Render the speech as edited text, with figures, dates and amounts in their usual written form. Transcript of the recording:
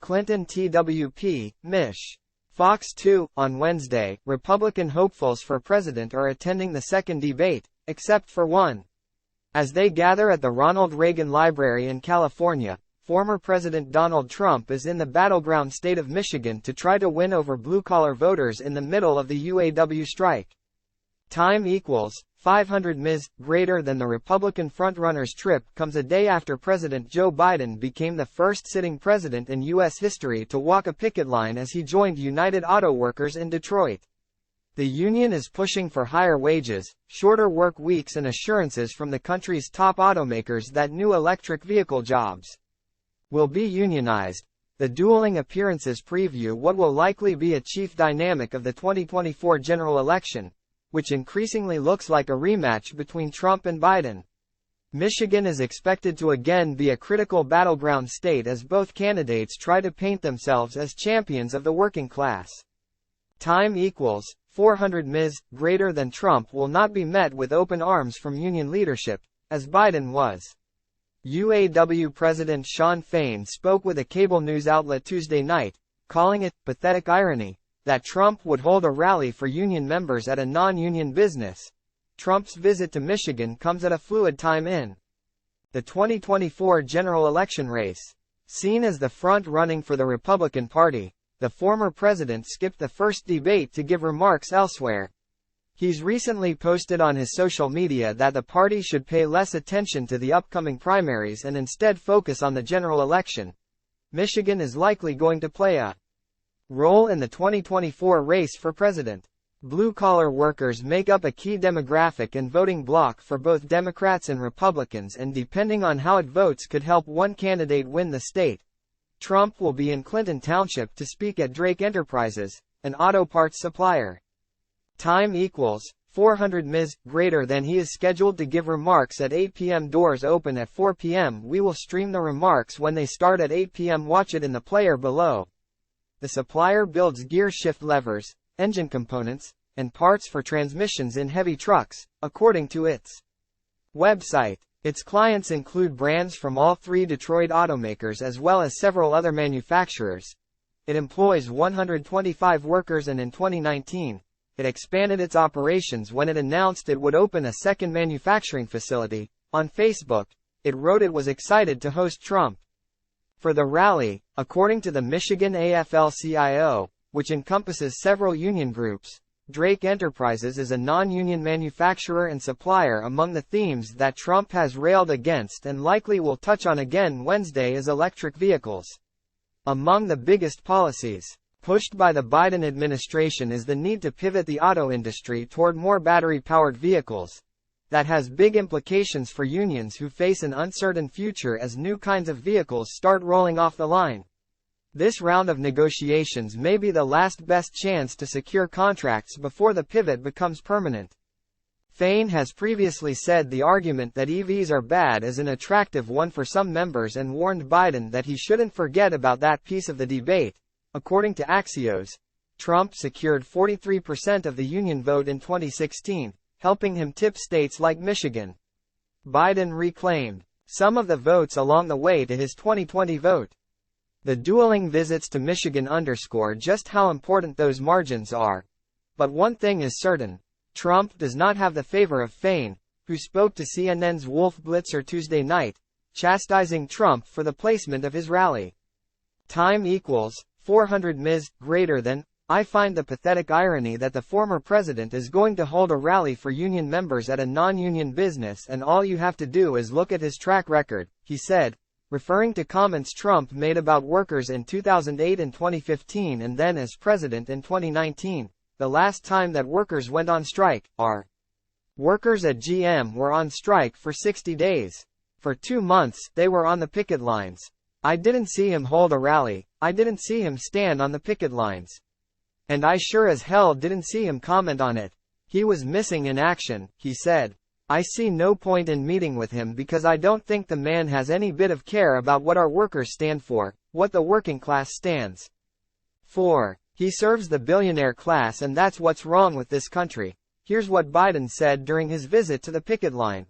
Clinton TWP, Mich. Fox 2, on Wednesday, Republican hopefuls for president are attending the second debate, except for one. As they gather at the Ronald Reagan Library in California, former President Donald Trump is in the battleground state of Michigan to try to win over blue-collar voters in the middle of the UAW strike. Time equals 500 ms. Greater than the Republican frontrunner's trip comes a day after President Joe Biden became the first sitting president in U.S. history to walk a picket line as he joined United Auto Workers in Detroit. The union is pushing for higher wages, shorter work weeks and assurances from the country's top automakers that new electric vehicle jobs will be unionized. The dueling appearances preview what will likely be a chief dynamic of the 2024 general election, which increasingly looks like a rematch between Trump and Biden. Michigan is expected to again be a critical battleground state as both candidates try to paint themselves as champions of the working class. Time equals 400 ms. Greater than Trump will not be met with open arms from union leadership, as Biden was. UAW President Shawn Fain spoke with a cable news outlet Tuesday night, calling it pathetic irony that Trump would hold a rally for union members at a non-union business. Trump's visit to Michigan comes at a fluid time in the 2024 general election race. Seen as the front-running for the Republican Party, the former president skipped the first debate to give remarks elsewhere. He's recently posted on his social media that the party should pay less attention to the upcoming primaries and instead focus on the general election. Michigan is likely going to play a role in the 2024 race for president. Blue-collar workers make up a key demographic and voting bloc for both Democrats and Republicans, and depending on how it votes could help one candidate win the state. Trump will be in Clinton Township to speak at Drake Enterprises, an auto parts supplier. Time equals 400 ms. Greater than he is scheduled to give remarks at 8 p.m. Doors open at 4 p.m. We will stream the remarks when they start at 8 p.m. Watch it in the player below. The supplier builds gear shift levers, engine components, and parts for transmissions in heavy trucks, according to its website. Its clients include brands from all three Detroit automakers as well as several other manufacturers. It employs 125 workers, and in 2019, it expanded its operations when it announced it would open a second manufacturing facility. On Facebook, it wrote it was excited to host Trump for the rally, according to the Michigan AFL-CIO, which encompasses several union groups. Drake Enterprises is a non-union manufacturer and supplier. Among the themes that Trump has railed against and likely will touch on again Wednesday is electric vehicles. Among the biggest policies pushed by the Biden administration is the need to pivot the auto industry toward more battery-powered vehicles. That has big implications for unions who face an uncertain future as new kinds of vehicles start rolling off the line. This round of negotiations may be the last best chance to secure contracts before the pivot becomes permanent. Fain has previously said the argument that EVs are bad is an attractive one for some members and warned Biden that he shouldn't forget about that piece of the debate. According to Axios, Trump secured 43% of the union vote in 2016, helping him tip states like Michigan. Biden reclaimed some of the votes along the way to his 2020 vote. The dueling visits to Michigan underscore just how important those margins are. But one thing is certain: Trump does not have the favor of Fain, who spoke to CNN's Wolf Blitzer Tuesday night, chastising Trump for the placement of his rally. Time equals 400 ms. Greater than. I find the pathetic irony that the former president is going to hold a rally for union members at a non-union business, and all you have to do is look at his track record, he said, referring to comments Trump made about workers in 2008 and 2015 and then as president in 2019. The last time that workers went on strike, our workers at GM were on strike for 60 days. For 2 months, they were on the picket lines. I didn't see him hold a rally. I didn't see him stand on the picket lines. And I sure as hell didn't see him comment on it. He was missing in action, he said. I see no point in meeting with him because I don't think the man has any bit of care about what our workers stand for, what the working class stands for. He serves the billionaire class, and that's what's wrong with this country. Here's what Biden said during his visit to the picket line.